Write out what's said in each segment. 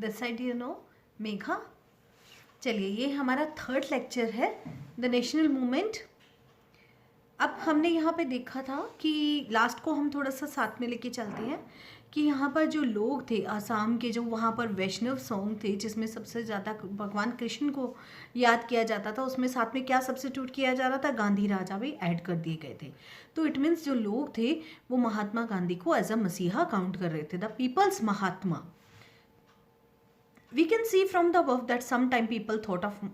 This side Megha. चलिए, ये हमारा थर्ड लेक्चर है, द नेशनल मूवमेंट। अब हमने यहाँ पे देखा था कि लास्ट को हम थोड़ा सा साथ में लेके चलते हैं कि यहाँ पर जो लोग थे आसाम के, जो वहाँ पर वैष्णव सॉन्ग थे जिसमें सबसे ज़्यादा भगवान कृष्ण को याद किया जाता था, उसमें साथ में क्या सब्स्टिट्यूट किया जा रहा था, गांधी राजा भी ऐड कर दिए गए थे। तो इट मीन्स जो लोग थे वो महात्मा गांधी को एज अ मसीहा काउंट कर रहे थे, the peoples Mahatma. We can see from the above that sometime people thought of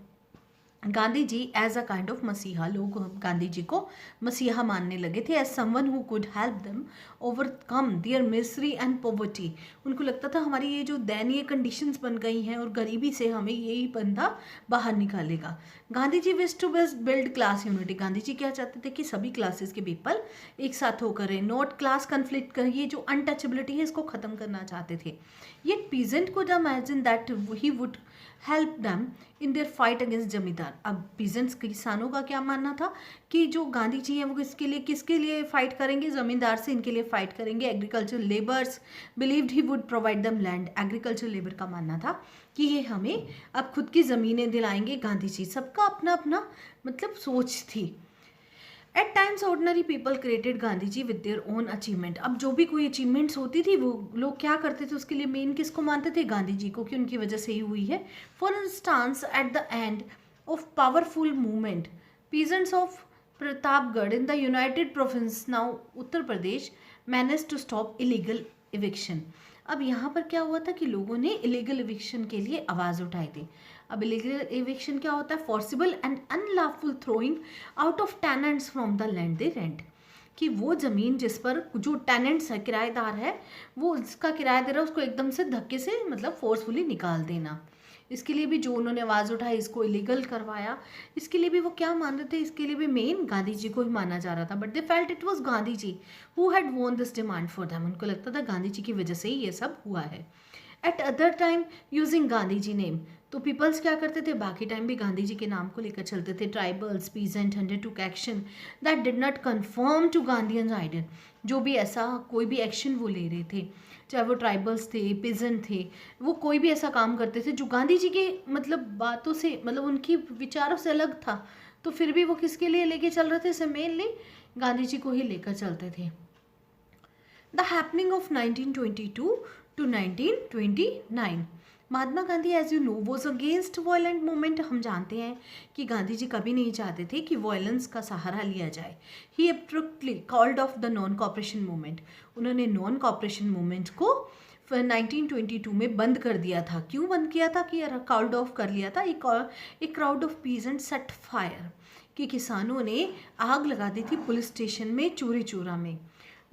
Gandhi ji as a kind of मसीहा। लोग गांधी जी को मसीहा मानने लगे थे, as someone who could help them overcome their misery and poverty. उनको लगता था हमारी ये जो दयनीय कंडीशंस बन गई हैं और गरीबी से हमें यही बंदा बाहर निकालेगा। Gandhi ji wish to build class unity. Gandhi ji क्या चाहते थे कि सभी क्लासेस के पीपल एक साथ होकर रहे, नॉट क्लास कन्फ्लिक्ट कर, ये जो अनटचेबिलिटी है इसको ख़त्म करना चाहते थे। ये peasant could imagine that he would help them in their fight against जमींदार। अब पीजेंट्स किसानों का क्या मानना था कि जो गांधी जी हैं वो किसके लिए फाइट करेंगे, ज़मींदार से इनके लिए फाइट करेंगे। Agriculture labours believed he would provide them land. Agriculture labour का मानना था कि ये हमें अब खुद की ज़मीनें दिलाएंगे गांधी जी। सबका अपना अपना मतलब सोच थी। At times ordinary people created Gandhi ji with their own achievement. अब जो भी कोई अचीवमेंट्स होती थी वो लोग क्या करते थे, उसके लिए मेन किसको मानते थे, गांधी जी को, कि उनकी वजह से ही हुई है। For instance at the end of powerful movement peasants of Pratapgarh in the United Province now Uttar Pradesh manage to stop illegal eviction. अब यहाँ पर क्या हुआ था कि लोगों ने इलीगल इविक्शन के लिए आवाज़ उठाई थी। अब इलीगल इविक्शन क्या होता है, forcible and unlawful throwing out of tenants from the land they rent. कि वो ज़मीन जिस पर जो टेनेंट्स है, किराएदार है, वो उसका किराया दे रहा है, उसको एकदम से धक्के से मतलब फोर्सफुली निकाल देना। इसके लिए भी जो उन्होंने आवाज़ उठाई, इसको इलीगल करवाया, इसके लिए भी वो क्या मान रहे थे, इसके लिए भी मेन गांधी जी को ही माना जा रहा था। But they felt it was Gandhi ji who had won this demand for them. उनको लगता था गांधी जी की वजह से ही ये सब हुआ है। At other time using Gandhi ji name, तो पीपल्स क्या करते थे, बाकी टाइम भी गांधी जी के नाम को लेकर चलते थे। Tribals peasant undertook action that did not confirm to Gandhian ideal. जो भी ऐसा कोई भी एक्शन वो ले रहे थे, चाहे वो ट्राइबल्स थे, पीजेंट थे, वो कोई भी ऐसा काम करते थे जो गांधी जी के मतलब बातों से, मतलब उनकी विचारों से अलग था, तो फिर भी वो किसके लिए लेके चल रहे थे, इसे मेनली गांधी जी को ही लेकर चलते थे। The happening of 1922 to 1929। Mahatma Gandhi as you know was against violent movement. हम जानते हैं कि गांधी जी कभी नहीं चाहते थे कि वायलेंस का सहारा लिया जाए। He abruptly called off the non cooperation movement. उन्होंने नॉन कॉपरेशन मूवमेंट को 1922 में बंद कर दिया था। क्यों बंद किया था कि कॉल्ड ऑफ कर लिया था। एक crowd of peasant set fire, कि किसानों ने आग लगा दी थी पुलिस स्टेशन में चोरी चोरा में,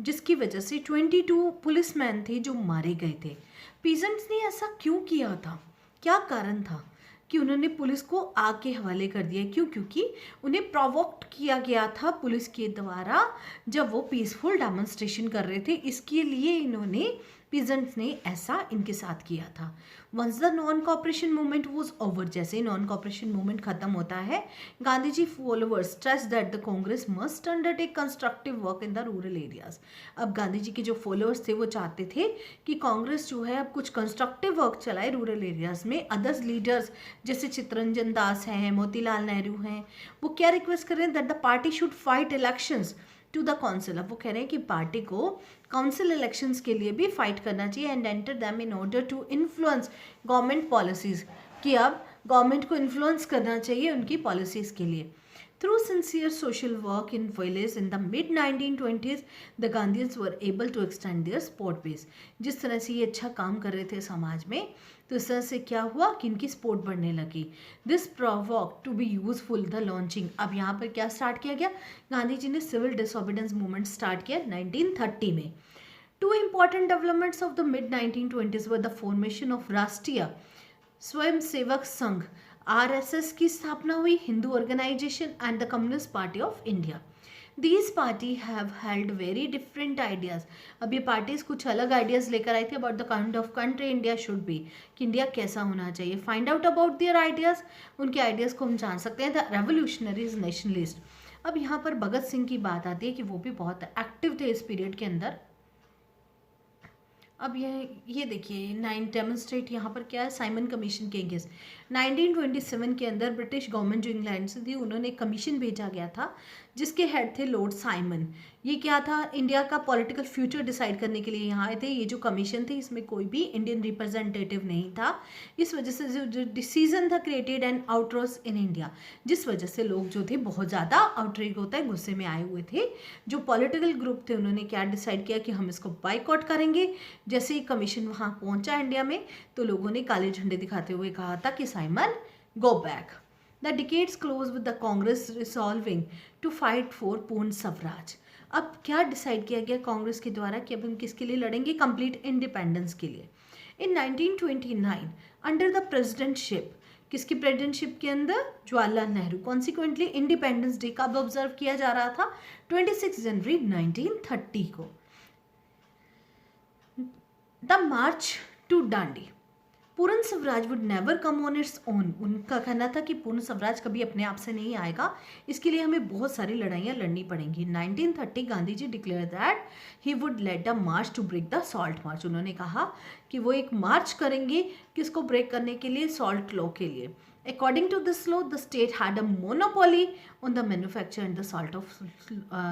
जिसकी वजह से 22 पुलिसमैन थे जो मारे गए थे। पीजेंट्स ने ऐसा क्यों किया था, क्या कारण था कि उन्होंने पुलिस को आग के हवाले कर दिया? क्यों? क्योंकि उन्हें प्रोवोक्ट किया गया था पुलिस के द्वारा जब वो पीसफुल डेमोन्स्ट्रेशन कर रहे थे, इसके लिए इन्होंने पीजेंट्स ने ऐसा इनके साथ किया था। Once the non cooperation movement was over, जैसे नॉन कॉपरेशन मूवमेंट खत्म होता है, Gandhi ji followers stress that the Congress must undertake constructive work in the rural areas. अब गांधी जी के जो फॉलोअर्स थे वो चाहते थे कि कांग्रेस जो है अब कुछ कंस्ट्रक्टिव वर्क चलाए रूरल एरियाज में। अदर्स लीडर्स जैसे चित्तरंजन दास हैं, मोतीलाल नेहरू हैं, वो क्या रिक्वेस्ट कर रहे हैं, that the party should fight elections to the council. अब वो कह रहे हैं कि पार्टी को काउंसिल इलेक्शंस के लिए भी फाइट करना चाहिए and enter them in order to influence government policies, कि अब गवर्नमेंट को इन्फ्लुएंस करना चाहिए उनकी पॉलिसीज के लिए। Through sincere social work in villages in the mid 1920s, the Gandhians were able to extend their support base. जिस तरह से ये अच्छा काम कर रहे थे समाज में, तो इस तरह से क्या हुआ कि इनकी सपोर्ट बढ़ने लगी। This provoked to be useful the launching. अब यहाँ पर क्या स्टार्ट किया गया, गांधी जी ने सिविल डिसोबीडियंस मूवमेंट स्टार्ट किया 1930 में। Two important developments of the mid 1920s were the formation of राष्ट्रीय स्वयं सेवक संघ RSS की स्थापना हुई, Hindu organisation, and the Communist Party of India. These party have held very different ideas. अब ये पार्टीज कुछ अलग आइडियाज़ लेकर आई थी about the kind of country India should be, कि इंडिया कैसा होना चाहिए। Find out about their ideas, उनके आइडियाज़ को हम जान सकते हैं। The revolutionaries nationalist. अब यहाँ पर भगत सिंह की बात आती है कि वो भी बहुत एक्टिव थे इस पीरियड के अंदर। अब ये देखिए 9 डेमोन्स्ट्रेट यहाँ पर क्या है, साइमन कमीशन के अगेंस्ट 1927 के अंदर ब्रिटिश गवर्नमेंट जो इंग्लैंड से थी उन्होंने एक कमीशन भेजा गया था जिसके हेड थे लॉर्ड साइमन। ये क्या था, इंडिया का पॉलिटिकल फ्यूचर डिसाइड करने के लिए यहाँ आए थे। ये जो कमीशन थी इसमें कोई भी इंडियन रिप्रेजेंटेटिव नहीं था। इस वजह से जो डिसीजन था क्रिएटेड एंड आउटरोस इन इंडिया, जिस वजह से लोग जो थे बहुत ज़्यादा आउटरेज होता है गुस्से में आए हुए थे। जो पॉलिटिकल ग्रुप थे उन्होंने क्या डिसाइड किया कि हम इसको बाइकआउट करेंगे। जैसे ही कमीशन वहाँ पहुँचा इंडिया में तो लोगों ने काले झंडे दिखाते हुए कहा था कि Simon go back. The decades close with the Congress resolving to fight for Purna Swaraj. अब क्या डिसाइड किया गया कांग्रेस के द्वारा कि अब हम किसके लिए लड़ेंगे, कंप्लीट इंडिपेंडेंस के लिए। इन 1929 अंडर द प्रेसिडेंटशिप, किसकी प्रेसिडेंटशिप के अंदर, Jawaharlal Nehru. Consequently independence day कब ऑब्जर्व किया जा रहा था, 26 जनवरी 1930 को। द मार्च टू दांडी, पूर्ण Swaraj would never come on its own. उनका कहना था कि पूर्ण स्वराज कभी अपने आप से नहीं आएगा, इसके लिए हमें बहुत सारी लड़ाइयाँ लड़नी पड़ेंगी। 1930 Gandhi ji declare that he would let the march to break the salt march. उन्होंने कहा कि वो एक मार्च करेंगे किसको ब्रेक करने के लिए, सॉल्ट लॉ के लिए। According to this law, the state had a monopoly on the manufacture and the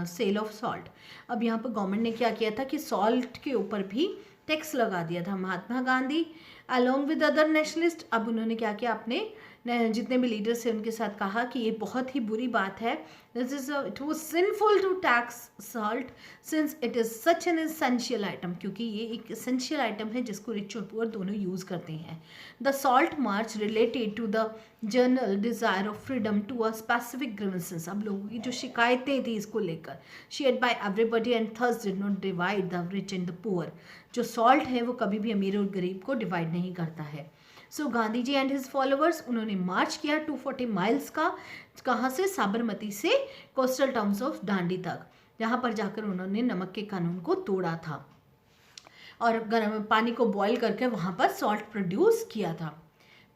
sale of salt. अब यहाँ पर गवर्नमेंट ने क्या किया था कि सॉल्ट के ऊपर भी टैक्स लगा दिया था। Mahatma Gandhi along with other nationalist, अब उन्होंने क्या किया, अपने जितने भी लीडर्स थे उनके साथ कहा कि ये बहुत ही बुरी बात है, it was sinful to tax salt since it is such an essential item, क्योंकि ये एक एसेंशियल आइटम है जिसको रिच और पुअर दोनों यूज़ करते हैं। The salt March related to the general desire of freedom to a specific grievances. अब लोगों की जो शिकायतें थी इसको लेकर, shared by everybody and thus did not divide the rich and the poor. जो सॉल्ट है वो कभी भी अमीर और गरीब को डिवाइड नहीं करता है। सो Gandhi ji and his followers, उन्होंने मार्च किया 240 माइल्स का, कहाँ से, साबरमती से कोस्टल टाउन्स ऑफ दांडी तक, जहाँ पर जाकर उन्होंने नमक के कानून को तोड़ा था और गर्म पानी को बॉयल करके वहाँ पर सॉल्ट प्रोड्यूस किया था।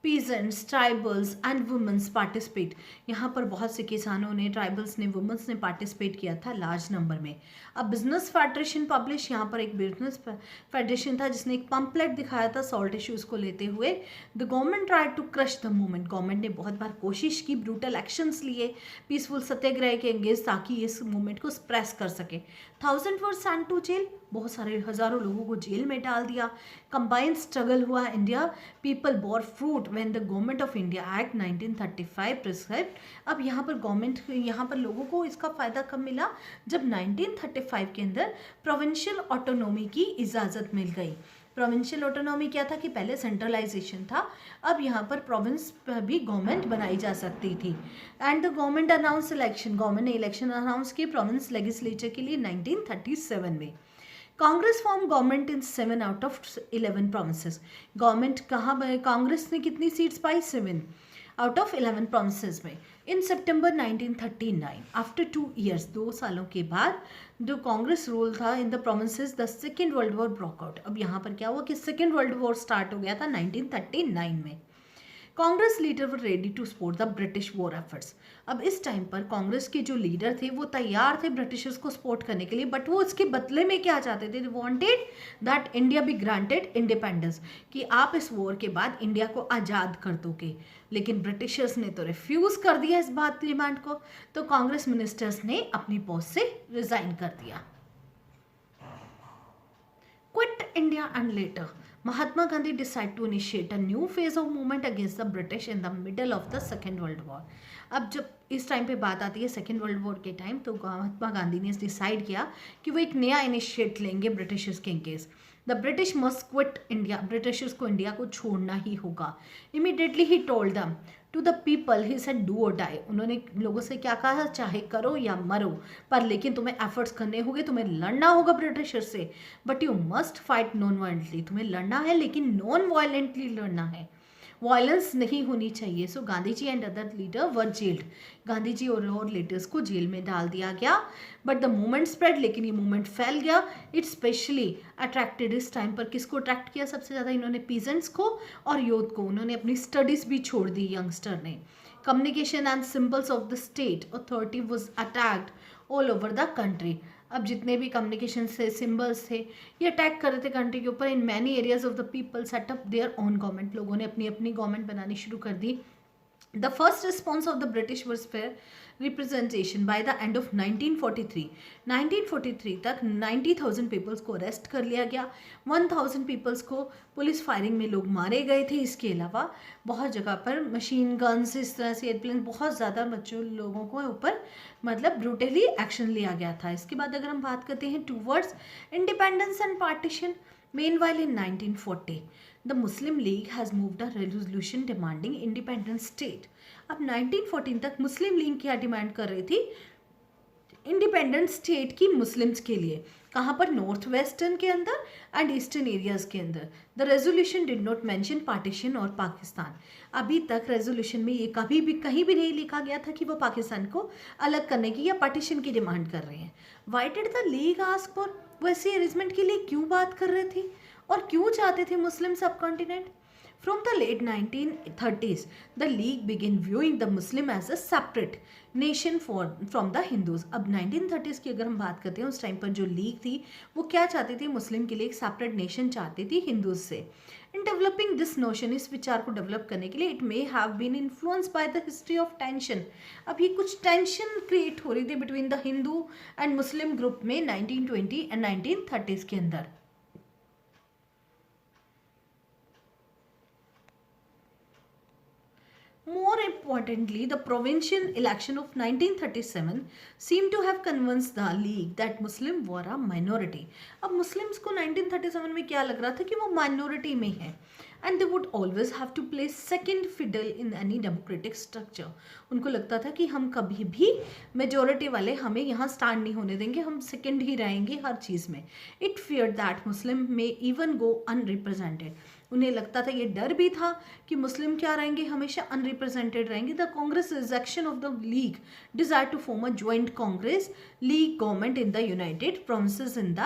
Peasants, tribals and women's participate, यहाँ पर बहुत से किसानों ने, ट्राइबल्स ने, वुमेंस ने पार्टिसिपेट किया था लार्ज नंबर में। अब बिजनेस फेडरेशन पब्लिश, यहाँ पर एक बिजनेस फेडरेशन था जिसने एक पंपलेट दिखाया था सॉल्ट इश्यूज को लेते हुए। The government tried to crush the movement, government ने बहुत बार कोशिश की, ब्रूटल एक्शंस लिए पीसफुल सत्याग्रह के एंगेज ताकि इस मूवमेंट को स्प्रेस कर सके। 1000 वर सेंट टू जेल, बहुत सारे हजारों लोगों को जेल में डाल दिया। कंबाइंड स्ट्रगल हुआ India, people bore fruit when the government of India act 1935 prescribe. अब यहाँ पर गवर्नमेंट, यहाँ पर लोगों को इसका फ़ायदा कब मिला, जब 1935 के अंदर प्रोविंशियल ऑटोनॉमी की इजाज़त मिल गई। प्रोविंशियल ऑटोनॉमी क्या था कि पहले सेंट्रलाइजेशन था, अब यहाँ पर प्रोविंस भी गवर्नमेंट बनाई जा सकती थी। And the government announce election, government ने इलेक्शन अनाउंस किए प्रोविंस लेजिस्लेचर के लिए 1937 में। Congress form government in 7 out of 11 provinces. Government कहाँ, कांग्रेस ने कितनी seats pi, 7 out of 11 provinces में। इन सितंबर 1939, आफ्टर 2 ईयर्स, 2 सालों के बाद जो कांग्रेस रूल था in the provinces, the second world war broke out. अब यहाँ पर क्या हुआ कि सेकेंड वर्ल्ड वॉर स्टार्ट हो गया था 1939 में। Congress leader were ready to support the British war efforts. अब इस टाइम पर कांग्रेस के जो लीडर थे वो तैयार थे ब्रिटिशर्स को सपोर्ट करने के लिए, बट वो इसके बदले में क्या चाहते थे, wanted that India be granted independence, कि आप इस वॉर के बाद इंडिया को आज़ाद कर दोगे। लेकिन ब्रिटिशर्स ने तो रिफ्यूज़ कर दिया इस बात डिमांड को, तो कांग्रेस मिनिस्टर्स ने अपनी पोस्ट से रिजाइन कर दिया। Quit India and later, Mahatma Gandhi decided to initiate a new phase of movement against the British in the middle of the Second World War. अब जब इस टाइम पे बात आती है सेकेंड वर्ल्ड वॉर के टाइम, तो महात्मा गांधी ने डिसाइड किया कि वो एक नया इनिशिएट लेंगे ब्रिटिशर्स के केस। The British must quit India, Britishers को इंडिया को छोड़ना ही होगा। Immediately he told them to the people, he said do or die. उन्होंने लोगों से क्या कहा, चाहे करो या मरो, पर लेकिन तुम्हें एफर्ट्स करने होंगे, तुम्हें लड़ना होगा ब्रिटिशर से, but you must fight non violently. तुम्हें लड़ना है लेकिन नॉन वायलेंटली लड़ना है, वायलेंस नहीं होनी चाहिए। So Gandhi ji and other leader were jailed, Gandhi ji और लीडर्स को जेल में डाल दिया गया। बट द मूवमेंट स्प्रेड, लेकिन ये मूवमेंट फैल गया। इट स्पेशली अट्रैक्टेड, इस टाइम पर किसको अट्रैक्ट किया सबसे ज़्यादा, इन्होंने पीजेंट्स को और यूथ को। उन्होंने अपनी स्टडीज़ भी छोड़ दी यंगस्टर ने। Communication and symbols of the state authority was attacked all over the country. अब जितने भी कम्युनिकेशन थे, सिम्बल्स थे, ये अटैक कर रहे थे कंट्री के ऊपर। In many areas of the people setup their own government, लोगों ने अपनी अपनी गवर्नमेंट बनानी शुरू कर दी। The first response of the British was fair representation. By the end of 1943 तक 90,000 पीपल्स को अरेस्ट कर लिया गया, 1,000 पीपल्स को पुलिस फायरिंग में लोग मारे गए थे। इसके अलावा बहुत जगह पर मशीन गन्स, इस तरह से एयरप्लेन, बहुत ज़्यादा बच्चों लोगों को ऊपर मतलब ब्रूटली एक्शन लिया गया था। इसके बाद अगर हम बात करते हैं towards independence and partition, meanwhile in 1940 the Muslim League has moved a resolution demanding independent state. अब 1914 तक मुस्लिम लीग क्या डिमांड कर रही थी? इंडिपेंडेंट स्टेट की मुस्लिम्स के लिए। कहाँ पर? नॉर्थ वेस्टर्न के अंदर एंड ईस्टर्न एरियाज के अंदर। The resolution did not mention partition और पाकिस्तान। अभी तक रेजोल्यूशन में ये कभी भी कहीं भी नहीं लिखा गया था कि वो पाकिस्तान को अलग करने की या पार्टीशन की डिमांड कर रहे हैं। Why did the league ask for? वैसे अरेंजमेंट के लिए क्यों बात कर रहे थे और क्यों चाहते थे मुस्लिम सब continent? From the late 1930s, the League began viewing the Muslim as a separate nation from the Hindus. अब 1930s की अगर हम बात करते हैं, उस टाइम पर जो लीग थी वो क्या चाहती थी? मुस्लिम के लिए एक सेपरेट नेशन चाहती थी हिंदूज से। इन डेवलपिंग दिस नोशन, इस विचार को डेवलप करने के लिए, it may have been influenced by the history of tension. अब ये कुछ टेंशन क्रिएट हो रही थी between the Hindu and Muslim group में 1920 एंड 1930s के अंदर। More importantly, the provincial election of 1937 seemed to have convinced the League that Muslim were a minority. अब मुस्लिम्स को 1937 में क्या लग रहा था कि वो माइनॉरिटी में है, and they would always have to play second fiddle in any democratic structure. उनको लगता था कि हम कभी भी मेजोरिटी वाले हमें यहाँ स्टैंड नहीं होने देंगे, हम सेकंड ही रहेंगे हर चीज़ में। It feared that Muslim may even go unrepresented. उन्हें लगता था, ये डर भी था कि मुस्लिम क्या रहेंगे, हमेशा अनरिप्रेजेंटेड रहेंगे। The Congress rejection of the League desire to form a joint Congress League government in the United Provinces in the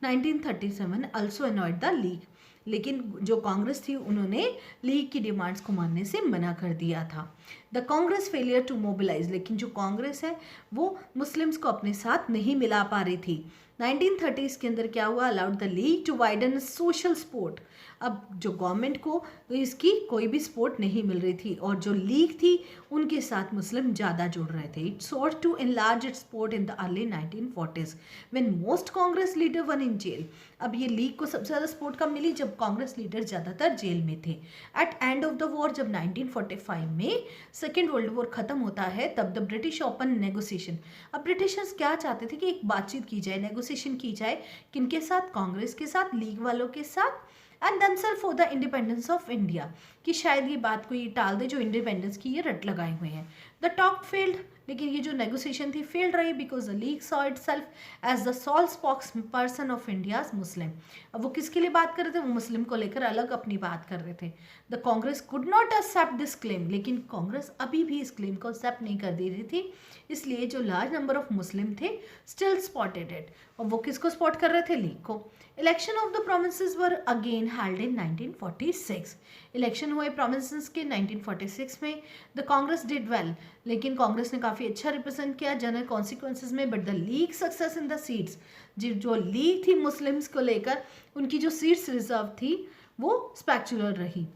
1937 also annoyed the League. लेकिन जो कांग्रेस थी उन्होंने लीग की डिमांड्स को मानने से मना कर दिया था। The Congress failure to mobilize, लेकिन जो कांग्रेस है वो मुस्लिम्स को अपने साथ नहीं मिला पा रही थी। 1930s के अंदर क्या हुआ? Allowed the League to widen social support. अब जो गवर्नमेंट को इसकी कोई भी सपोर्ट नहीं मिल रही थी और जो लीग थी उनके साथ मुस्लिम ज़्यादा जुड़ रहे थे। It sought to enlarge its support in the early 1940s when most Congress leader were in jail. अब ये लीग को सबसे ज़्यादा सपोर्ट कब मिली? जब कांग्रेस लीडर ज़्यादातर जेल में थे। At end of the war, जब 1945 में सेकेंड वर्ल्ड वॉर ख़त्म होता है, तब द ब्रिटिश ओपन नेगोशिएशन। अब ब्रिटिशर्स क्या चाहते थे कि एक बातचीत की जाए, नेगोशिएशन की जाए, किनके साथ? कांग्रेस के साथ, लीग वालों के साथ, and themselves for the independence of India, कि शायद ये बात को ये टाल दे जो इंडिपेंडेंस की ये रट लगाए हुए हैं। द टॉक फेल्ड, लेकिन ये जो नेगोशिएशन थी फेल्ड रही because the league saw itself as the sole spokesperson of India's Muslim. अब वो किसके लिए बात कर रहे थे? वो मुस्लिम को लेकर अलग अपनी बात कर रहे थे। The Congress could not accept this claim, लेकिन कांग्रेस अभी भी इस क्लेम को एक्सेप्ट नहीं कर दे रही थी, इसलिए जो लार्ज नंबर ऑफ मुस्लिम थे स्टिल स्पॉटेड इट। और वो किसको स्पॉट कर रहे थे? लीग को। Election of the provinces were again held in 1946। Election हुए प्रोविंसेस के 1946 में। द कांग्रेस डिड वेल, लेकिन कांग्रेस ने काफ़ी अच्छा रिप्रेजेंट किया जनरल कॉन्सिक्वेंसेज में। But the league success in the seats, जो लीग थी मुस्लिम्स को लेकर, उनकी जो सीट्स रिजर्व थी वो स्पेक्चुलर रही।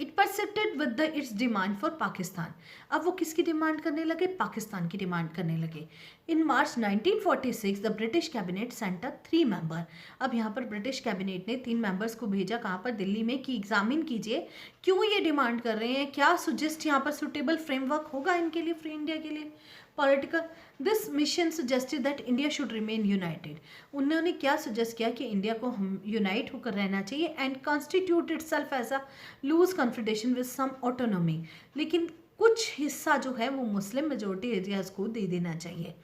It persisted with the it's demand for Pakistan. अब वो किसकी डिमांड करने लगे? पाकिस्तान की डिमांड करने लगे। इन मार्च 1946 the British cabinet sent a 3 member. अब यहाँ पर ब्रिटिश कैबिनेट ने 3 मेंबर्स को भेजा, कहाँ पर? दिल्ली में, कि एग्जामिन कीजिए क्यों ये डिमांड कर रहे हैं, क्या सुजेस्ट यहाँ पर सुटेबल फ्रेमवर्क होगा इनके लिए, फ्री इंडिया के लिए political. This mission suggested that India should remain United. उन्होंने क्या सजेस्ट किया कि इंडिया को हम यूनाइट होकर रहना चाहिए and constitute itself as a loose confederation with some autonomy, लेकिन कुछ हिस्सा जो है वो मुस्लिम मेजोरिटी एरियाज को दे देना चाहिए।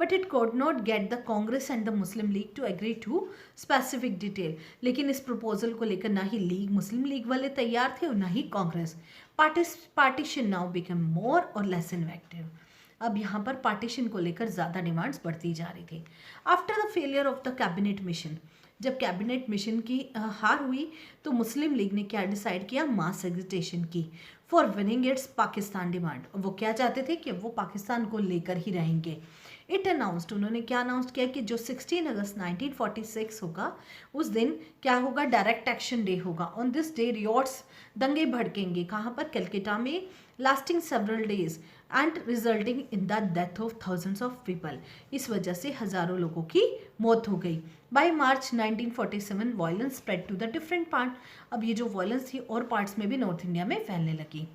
But it could not get the Congress and the Muslim League to agree to specific detail। लेकिन इस प्रपोजल को लेकर ना ही लीग, मुस्लिम लीग वाले तैयार थे और ना ही Congress. Partition now become more और लेस इफेक्टिव। अब यहाँ पर पार्टीशन को लेकर ज़्यादा डिमांड्स बढ़ती जा रही थी। After the failure of the cabinet mission, जब कैबिनेट मिशन की हार हुई तो मुस्लिम लीग ने क्या डिसाइड किया? मास एजिटेशन की for winning it's Pakistan demand. वो क्या चाहते थे कि वो पाकिस्तान को लेकर ही रहेंगे। इट अनाउंस्ड, उन्होंने क्या अनाउंस किया कि जो 16 अगस्त 1946 होगा उस दिन क्या होगा, डायरेक्ट एक्शन डे होगा। ऑन दिस डे रियॉट्स, दंगे भड़केंगे, कहाँ पर, कलकत्ता में, lasting several days and resulting in the death of thousands of people, इस वजह से हज़ारों लोगों की मौत हो गई। By March 1947 violence spread to the different part, अब ये जो वायलेंस थी और पार्ट्स में भी नॉर्थ इंडिया में फैलने लगी।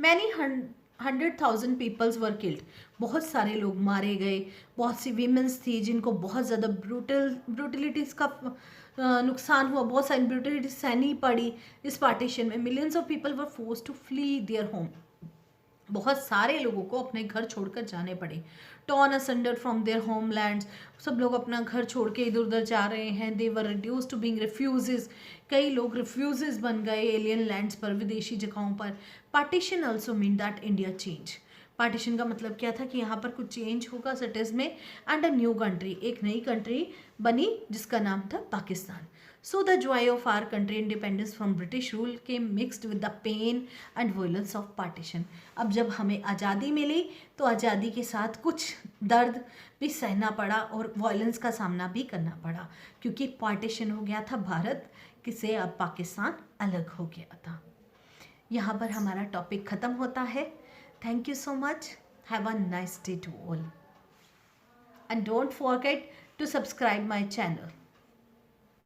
मैनी 100,000 पीपल्स वर किल्ड, बहुत सारे लोग मारे गए, बहुत सी वीमेंस थी जिनको बहुत ज़्यादा ब्रूटलिटीज़ का नुकसान हुआ, बहुत सारी ब्रूटलिटी सहनी पड़ी इस पार्टीशन में। Millions of people were force to flee their home, बहुत सारे लोगों को अपने घर छोड़कर जाने पड़े। Torn asunder from their homelands, सब लोग अपना घर छोड़ के इधर उधर जा रहे हैं। दे वर रिड्यूस टू बीइंग रिफ्यूजेस, कई लोग रिफ्यूजेस बन गए एलियन लैंड्स पर, विदेशी जगहों पर। Partition also mean that India change, partition का मतलब क्या था कि यहाँ पर कुछ चेंज होगा सिटीज़ में, एंड अ न्यू कंट्री, एक नई कंट्री बनी जिसका नाम था Pakistan. So the joy of our country independence from British rule के mixed with the pain and violence of partition, अब जब हमें आज़ादी मिली तो आज़ादी के साथ कुछ दर्द भी सहना पड़ा और वायलेंस का सामना भी करना पड़ा, क्योंकि पार्टीशन हो गया था भारत से, अब पाकिस्तान अलग हो गया था। यहाँ पर हमारा टॉपिक ख़त्म होता है। Thank you so much. Have a nice day to all. And don't forget to subscribe my channel.